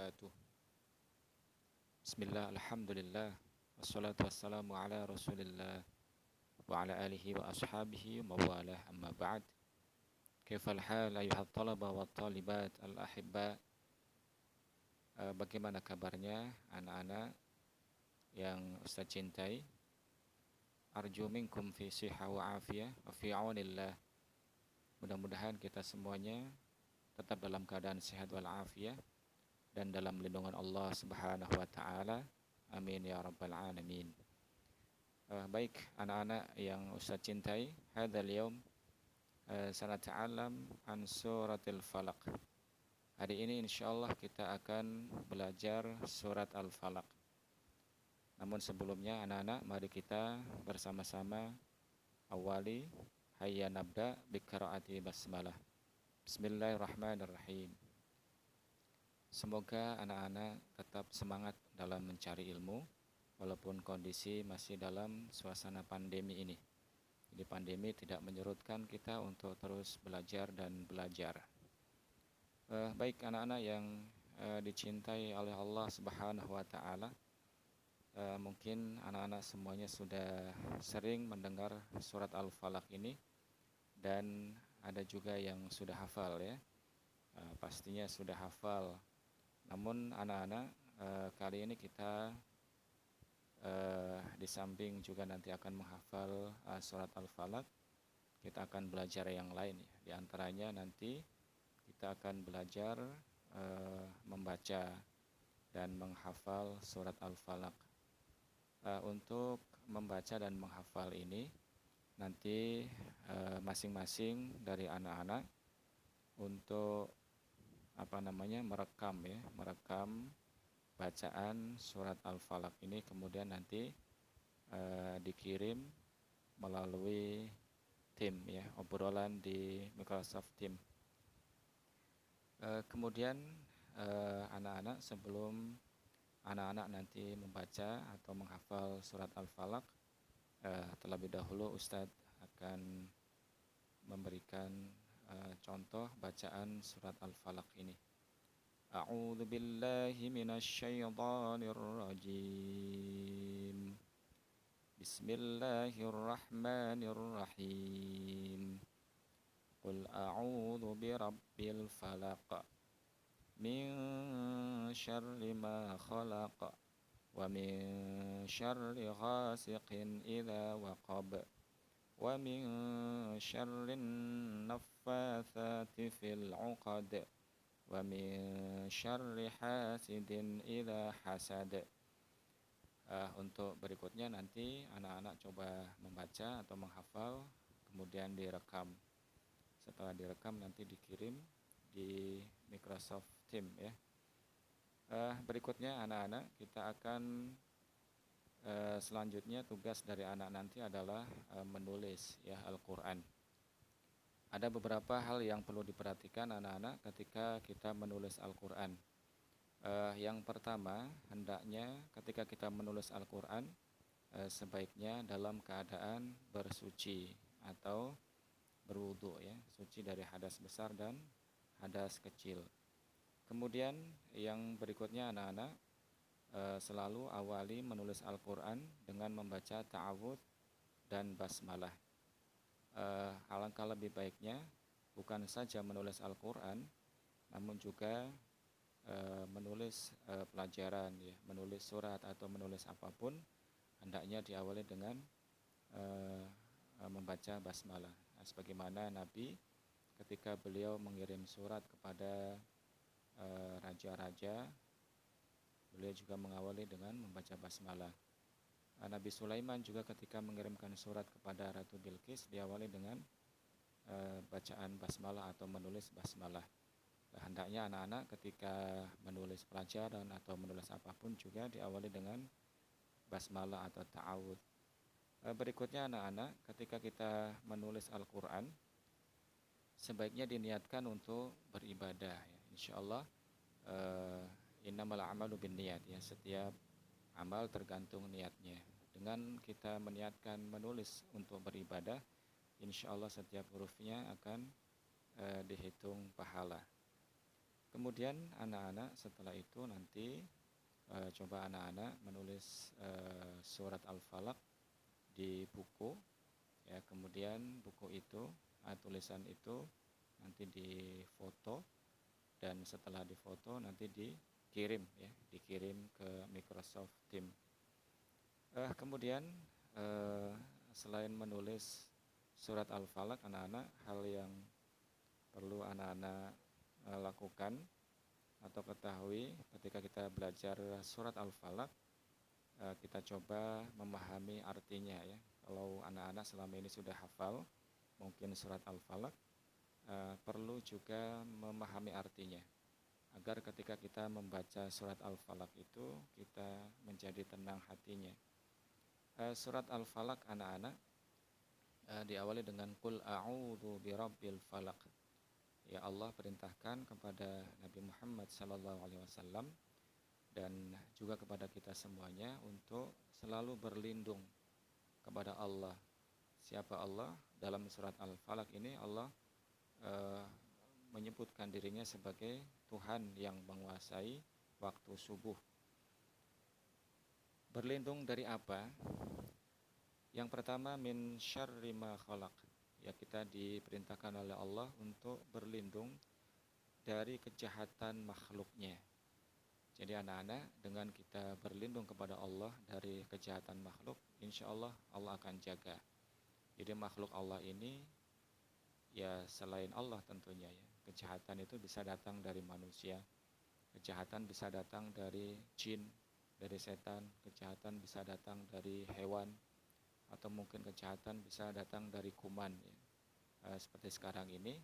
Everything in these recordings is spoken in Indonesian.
wabarakatuh. Bismillah, alhamdulillah. Wassalatu wassalamu ala rasulillah wa ala alihi wa ashabihi wa mawalah amma ba'd. Kaifal hal ayuhat talaba wa talibat al-ahibba. Bagaimana kabarnya anak-anak yang Ustaz cintai? Arju minkum fi siha wa afiyah wa fi aunillah. Mudah-mudahan kita semuanya tetap dalam keadaan sehat wal afiyah dan dalam lindungan Allah Subhanahu wa taala. Amin ya rabbal alamin. Baik anak-anak yang Ustaz cintai, hadzal yaum sanata'allam an suratil falaq. Hari ini insyaallah kita akan belajar surat Al-Falaq. Namun sebelumnya anak-anak mari kita bersama-sama awali hayya nabda bi qiraati basmalah. Bismillahirrahmanirrahim. Semoga anak-anak tetap semangat dalam mencari ilmu walaupun kondisi masih dalam suasana pandemi ini. Jadi pandemi tidak menyurutkan kita untuk terus belajar dan belajar. Baik anak-anak yang dicintai oleh Allah Subhanahu wa taala. Mungkin anak-anak semuanya sudah sering mendengar surat Al-Falaq ini dan ada juga yang sudah hafal ya. Pastinya sudah hafal. Namun anak-anak kali ini kita di samping juga nanti akan menghafal surat Al-Falaq, kita akan belajar yang lain ya. Di antaranya nanti kita akan belajar membaca dan menghafal surat Al-Falaq. Untuk membaca dan menghafal ini nanti masing-masing dari anak-anak untuk merekam bacaan surat Al-Falaq ini, kemudian nanti dikirim melalui tim ya, obrolan di Microsoft Team. Kemudian anak-anak sebelum anak-anak nanti membaca atau menghafal surat Al-Falaq, terlebih dahulu Ustadz akan memberikan contoh bacaan surat Al-Falaq ini. A'udzu billahi minasyaitonir rajim. Bismillahirrahmanirrahim. Qul a'udzu birabbil falaq min syarri ma khalaq wa min syarri ghasiqin idza waqab wa min syarrin naffatsati fil 'uqad wa min syarri hasidin idza hasad. Untuk berikutnya nanti anak-anak coba membaca atau menghafal kemudian direkam. Setelah direkam nanti dikirim di Microsoft Team ya. Berikutnya anak-anak kita akan selanjutnya tugas dari anak nanti adalah menulis ya Al-Qur'an. Ada beberapa hal yang perlu diperhatikan anak-anak ketika kita menulis Al-Qur'an. Yang pertama, hendaknya ketika kita menulis Al-Qur'an sebaiknya dalam keadaan bersuci atau berwudu ya, suci dari hadas besar dan hadas kecil. Kemudian yang berikutnya anak-anak selalu awali menulis Al-Qur'an dengan membaca ta'awudz dan basmalah. Alangkah lebih baiknya bukan saja menulis Al-Qur'an namun juga menulis pelajaran ya, menulis surat atau menulis apapun hendaknya diawali dengan membaca basmalah. Sebagaimana Nabi ketika beliau mengirim surat kepada raja-raja, beliau juga mengawali dengan membaca basmalah. Nabi Sulaiman juga ketika mengirimkan surat kepada Ratu Bilqis diawali dengan bacaan basmalah atau menulis basmalah. Hendaknya anak-anak ketika menulis pelajaran atau menulis apapun juga diawali dengan basmalah atau ta'awudz. Berikutnya anak-anak ketika kita menulis Al-Qur'an sebaiknya diniatkan untuk beribadah ya. Insyaallah innamal a'malu binniyat ya, setiap amal tergantung niatnya. Dengan kita meniatkan menulis untuk beribadah, insyaallah setiap hurufnya akan dihitung pahala. Kemudian anak-anak setelah itu nanti coba anak-anak menulis surat Al-Falaq di buku, ya. Kemudian buku itu, tulisan itu nanti difoto, dan setelah difoto nanti dikirim, ya, dikirim ke Microsoft Teams. Kemudian selain menulis surat Al-Falaq, anak-anak, hal yang perlu anak-anak lakukan atau ketahui ketika kita belajar surat Al-Falaq, kita coba memahami artinya, ya. Kalau anak-anak selama ini sudah hafal mungkin surat Al-Falaq, perlu juga memahami artinya, agar ketika kita membaca surat Al-Falaq itu kita menjadi tenang hatinya. Surat Al-Falaq, anak-anak, diawali dengan Qul a'udzu birabbil falaq. Ya, Allah perintahkan kepada Nabi Muhammad SAW dan juga kepada kita semuanya untuk selalu berlindung kepada Allah. Siapa Allah? Dalam surat Al-Falaq ini Allah menyebutkan dirinya sebagai Tuhan yang menguasai waktu subuh. Berlindung dari apa? Yang pertama, min syarri ma khalaq. Ya, kita diperintahkan oleh Allah untuk berlindung dari kejahatan makhluknya. Jadi anak-anak, dengan kita berlindung kepada Allah dari kejahatan makhluk, insya Allah Allah akan jaga. Jadi makhluk Allah ini, ya selain Allah tentunya, ya, kejahatan itu bisa datang dari manusia, kejahatan bisa datang dari jin, dari setan, kejahatan bisa datang dari hewan, atau mungkin kejahatan bisa datang dari kuman, ya. Seperti sekarang ini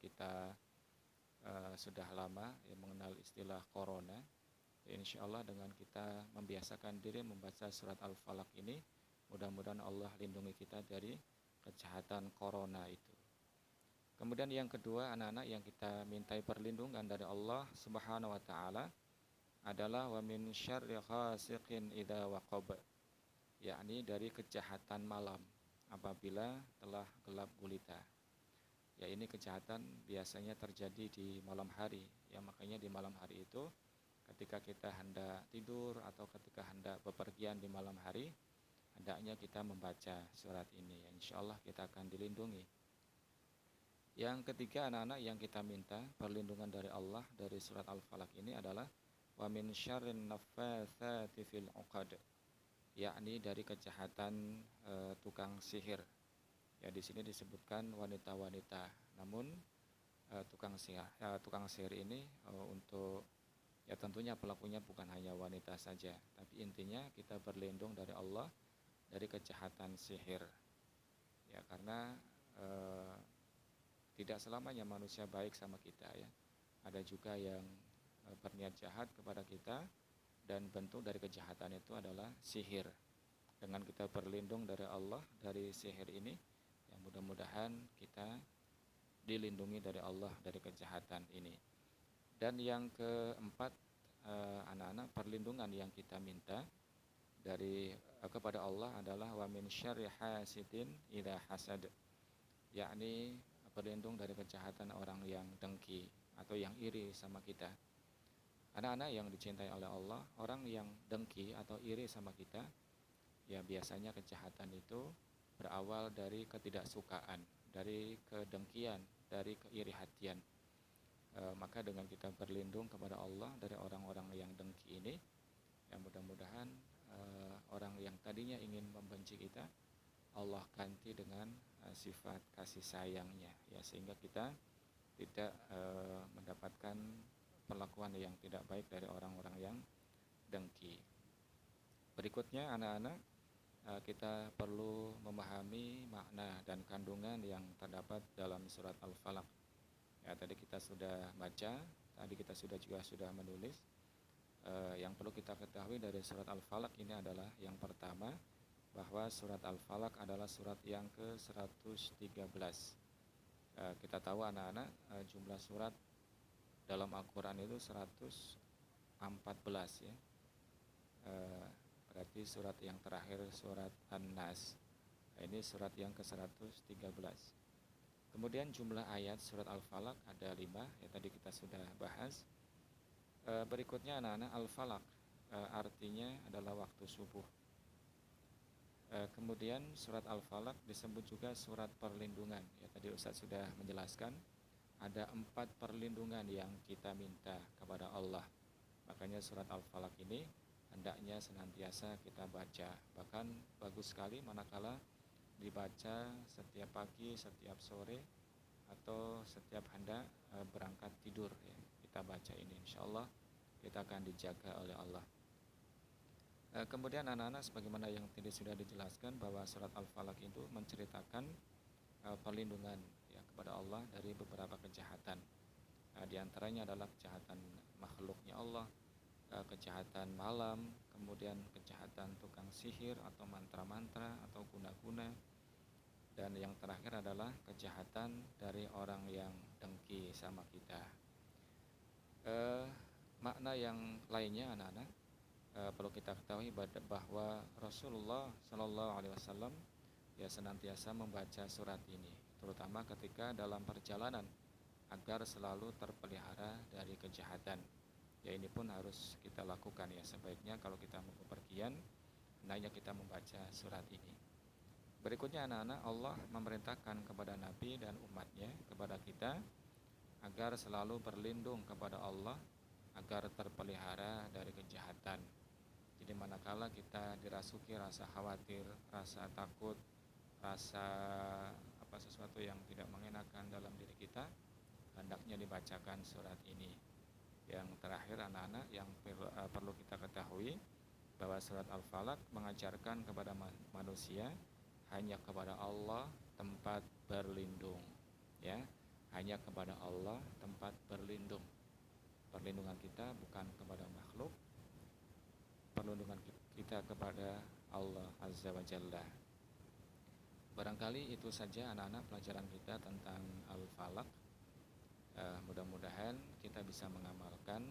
kita sudah lama, ya, mengenal istilah corona. Insya Allah dengan kita membiasakan diri membaca surat Al-Falaq ini, mudah-mudahan Allah lindungi kita dari kejahatan corona itu. Kemudian yang kedua, anak-anak, yang kita mintai perlindungan dari Allah Subhanahu wa taala adalah wa min syarri ghasiqin idza waqab, yakni dari kejahatan malam apabila telah gelap gulita. Ya, ini kejahatan biasanya terjadi di malam hari, ya. Makanya di malam hari itu ketika kita hendak tidur atau ketika hendak bepergian di malam hari, hendaknya kita membaca surat ini, ya. Insya Allah kita akan dilindungi. Yang ketiga, anak-anak, yang kita minta perlindungan dari Allah dari surat Al-Falaq ini adalah wa min syarrin naffatsati fil 'uqad, yakni dari kejahatan tukang sihir. Ya, di sini disebutkan wanita-wanita. Namun tukang sihir ini untuk, ya tentunya pelakunya bukan hanya wanita saja, tapi intinya kita berlindung dari Allah dari kejahatan sihir. Ya, karena tidak selamanya manusia baik sama kita, ya. Ada juga yang berniat jahat kepada kita, dan bentuk dari kejahatan itu adalah sihir. Dengan kita berlindung dari Allah dari sihir ini, ya mudah-mudahan kita dilindungi dari Allah dari kejahatan ini. Dan yang keempat, anak-anak, perlindungan yang kita minta dari kepada Allah adalah wa min syarri hasidin idza hasad, yakni berlindung dari kejahatan orang yang dengki atau yang iri sama kita. Anak-anak yang dicintai oleh Allah, orang yang dengki atau iri sama kita, ya biasanya kejahatan itu berawal dari ketidaksukaan, dari kedengkian, dari keiri hatian. Maka dengan kita berlindung kepada Allah dari orang-orang yang dengki ini, ya mudah-mudahan orang yang tadinya ingin membenci kita, Allah ganti dengan sifat kasih sayangnya, ya, sehingga kita tidak mendapatkan perlakuan yang tidak baik dari orang-orang yang dengki. Berikutnya, anak-anak, kita perlu memahami makna dan kandungan yang terdapat dalam surat Al-Falaq. Ya, tadi kita sudah baca, tadi kita sudah menulis. Yang perlu kita ketahui dari surat Al-Falaq ini adalah yang pertama, bahwa surat Al-Falaq adalah surat yang ke-113. Kita tahu, anak-anak, jumlah surat dalam Al-Quran itu 114, ya. Berarti surat yang terakhir surat An-Nas. Ini surat yang ke-113. Kemudian jumlah ayat surat Al-Falaq ada 5, ya tadi kita sudah bahas. Berikutnya anak-anak, Al-Falaq artinya adalah waktu subuh. Kemudian surat Al-Falaq disebut juga surat perlindungan. Ya tadi Ustaz sudah menjelaskan ada 4 perlindungan yang kita minta kepada Allah. Makanya surat Al-Falaq ini hendaknya senantiasa kita baca. Bahkan bagus sekali manakala dibaca setiap pagi, setiap sore, atau setiap hendak berangkat tidur ya. Kita baca ini, insya Allah kita akan dijaga oleh Allah. Kemudian anak-anak, sebagaimana yang tadi sudah dijelaskan bahwa surat Al-Falaq itu menceritakan perlindungan ya kepada Allah dari beberapa kejahatan. Di antaranya adalah kejahatan makhluknya Allah, kejahatan malam, kemudian kejahatan tukang sihir atau mantra-mantra atau guna-guna, dan yang terakhir adalah kejahatan dari orang yang dengki sama kita. Makna yang lainnya anak-anak, perlu kita ketahui bahwa Rasulullah Shallallahu Alaihi Wasallam ya senantiasa membaca surat ini, terutama ketika dalam perjalanan, agar selalu terpelihara dari kejahatan. Ya ini pun harus kita lakukan ya, sebaiknya kalau kita mau bepergian, hendaknya kita membaca surat ini. Berikutnya anak-anak, Allah memerintahkan kepada Nabi dan umatnya, kepada kita, agar selalu berlindung kepada Allah, agar terpelihara dari kejahatan. Jadi manakala kita dirasuki rasa khawatir, rasa takut, rasa sesuatu yang tidak mengenakan dalam diri kita, hendaknya dibacakan surat ini. Yang terakhir anak-anak, yang perlu kita ketahui bahwa surat Al-Falaq mengajarkan kepada manusia hanya kepada Allah tempat berlindung, ya, hanya kepada Allah tempat berlindung. Perlindungan kita bukan kepada makhluk, perlindungan kita kepada Allah Azza wa Jalla. Barangkali itu saja anak-anak pelajaran kita tentang Al-Falaq. Mudah-mudahan kita bisa mengamalkan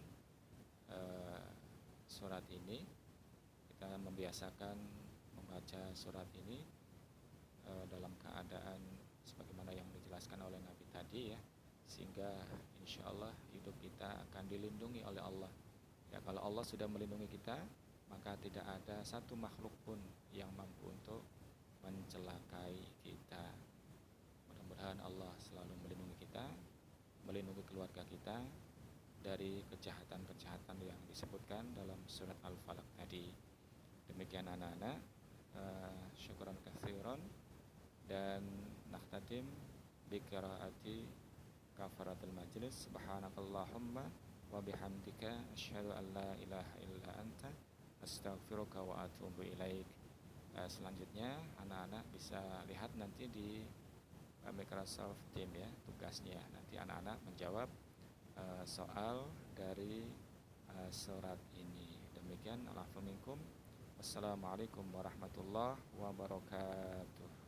surat ini. Kita membiasakan membaca surat ini dalam keadaan sebagaimana yang dijelaskan oleh Nabi tadi ya, sehingga insya Allah hidup kita akan dilindungi oleh Allah. Ya, kalau Allah sudah melindungi kita, maka tidak ada satu makhluk pun yang mampu untuk mencelakai kita. Mudah-mudahan Allah selalu melindungi kita, melindungi keluarga kita dari kejahatan-kejahatan yang disebutkan dalam surat Al-Falaq tadi. Demikian anak-anak, syukran katsiran, dan nakhtatim bi qiraati kafaratul majlis. Subhanakallahumma wa bihamdika asyhadu an la ilaha illa anta astaghfiruka wa atubu ilaik. Selanjutnya anak-anak bisa lihat nanti di Microsoft Teams ya tugasnya. Nanti anak-anak menjawab soal dari surat ini. Demikian, alhamdulillah. Wassalamualaikum warahmatullahi wabarakatuh.